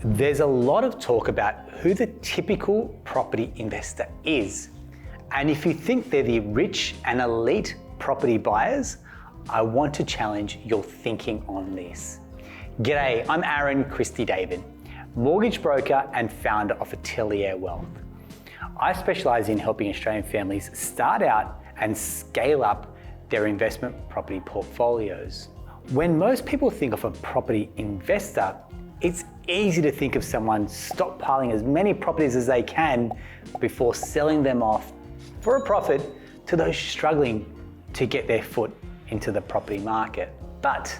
There's a lot of talk about who the typical property investor is. And if you think they're the rich and elite property buyers, I want to challenge your thinking on this. G'day, I'm Aaron Christie David, mortgage broker and founder of Atelier Wealth. I specialize in helping Australian families start out and scale up their investment property portfolios. When most people think of a property investor, it's easy to think of someone stockpiling as many properties as they can before selling them off for a profit to those struggling to get their foot into the property market. But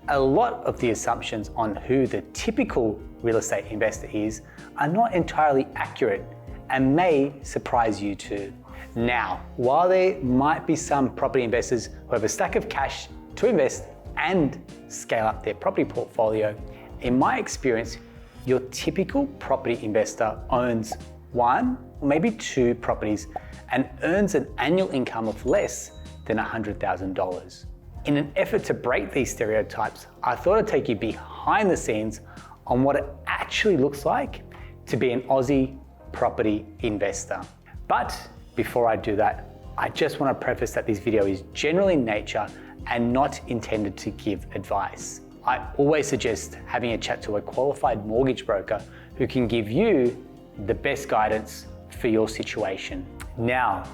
a lot of the assumptions on who the typical real estate investor is are not entirely accurate and may surprise you too. Now, while there might be some property investors who have a stack of cash to invest and scale up their property portfolio, in my experience, your typical property investor owns one or maybe two properties and earns an annual income of less than $100,000. In an effort to break these stereotypes, I thought I'd take you behind the scenes on what it actually looks like to be an Aussie property investor. But before I do that, I just want to preface that this video is general in nature and not intended to give advice. I always suggest having a chat to a qualified mortgage broker who can give you the best guidance for your situation. Now,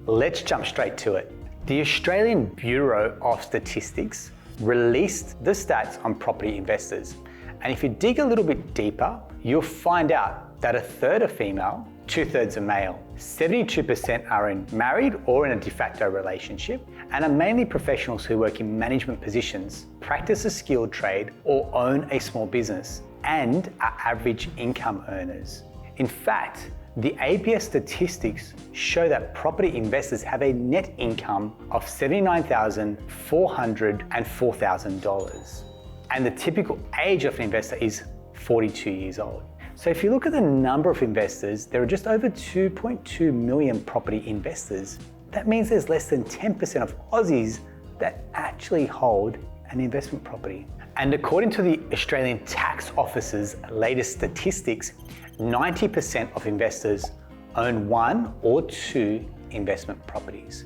let's jump straight to it. The Australian Bureau of Statistics released the stats on property investors. And if you dig a little bit deeper, you'll find out that a third are female, 2/3 are male, 72% are married or in a de facto relationship, and are mainly professionals who work in management positions, practice a skilled trade, or own a small business, and are average income earners. In fact, the ABS statistics show that property investors have a net income of $79,400 and $4,000. And the typical age of an investor is 42 years old. So if you look at the number of investors, there are just over 2.2 million property investors. That means there's less than 10% of Aussies that actually hold an investment property. And according to the Australian Tax Office's latest statistics, 90% of investors own one or two investment properties.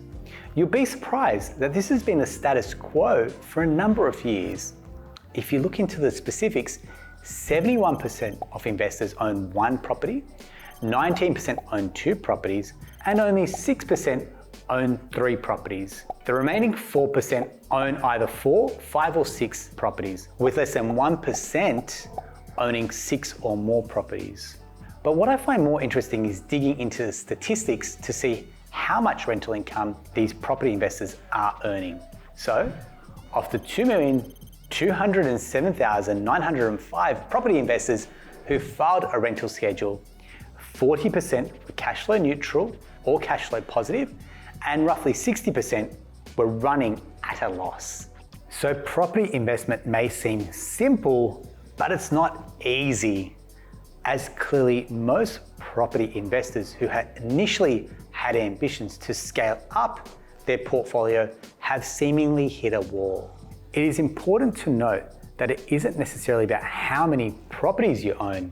You'll be surprised that this has been the status quo for a number of years. If you look into the specifics, 71% of investors own one property, 19% own two properties, and only 6% own three properties. The remaining 4% own either 4, 5, or 6 properties, with less than 1% owning 6 or more properties. But what I find more interesting is digging into the statistics to see how much rental income these property investors are earning. So, of the 2,207,905 property investors who filed a rental schedule, 40% were cash flow neutral or cash flow positive, and roughly 60% were running at a loss. So property investment may seem simple, but it's not easy, as clearly most property investors who had initially had ambitions to scale up their portfolio have seemingly hit a wall. It is important to note that it isn't necessarily about how many properties you own.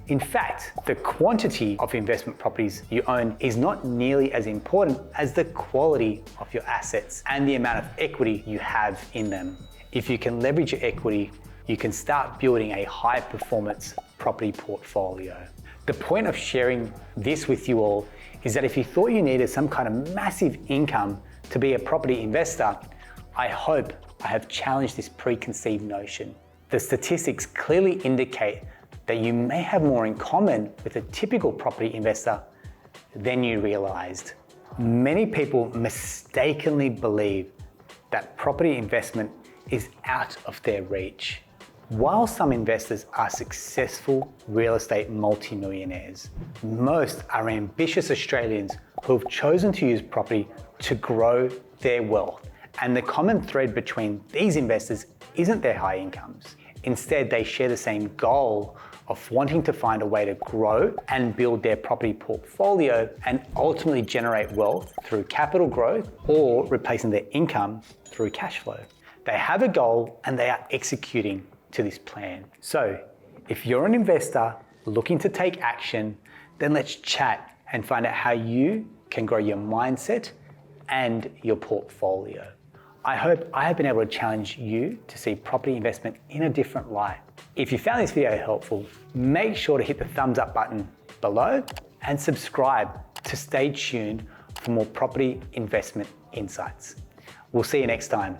In fact, the quantity of investment properties you own is not nearly as important as the quality of your assets and the amount of equity you have in them. If you can leverage your equity, you can start building a high performance property portfolio. The point of sharing this with you all is that if you thought you needed some kind of massive income to be a property investor, I hope I have challenged this preconceived notion. The statistics clearly indicate that you may have more in common with a typical property investor than you realized. Many people mistakenly believe that property investment is out of their reach. While some investors are successful real estate multimillionaires, most are ambitious Australians who have chosen to use property to grow their wealth. And the common thread between these investors isn't their high incomes. Instead, they share the same goal of wanting to find a way to grow and build their property portfolio and ultimately generate wealth through capital growth or replacing their income through cash flow. They have a goal and they are executing to this plan. So If you're an investor looking to take action, then let's chat and find out how you can grow your mindset and your portfolio. I hope I have been able to challenge you to see property investment in a different light. If you found this video helpful, make sure to hit the thumbs up button below and subscribe to stay tuned for more property investment insights. We'll see you next time.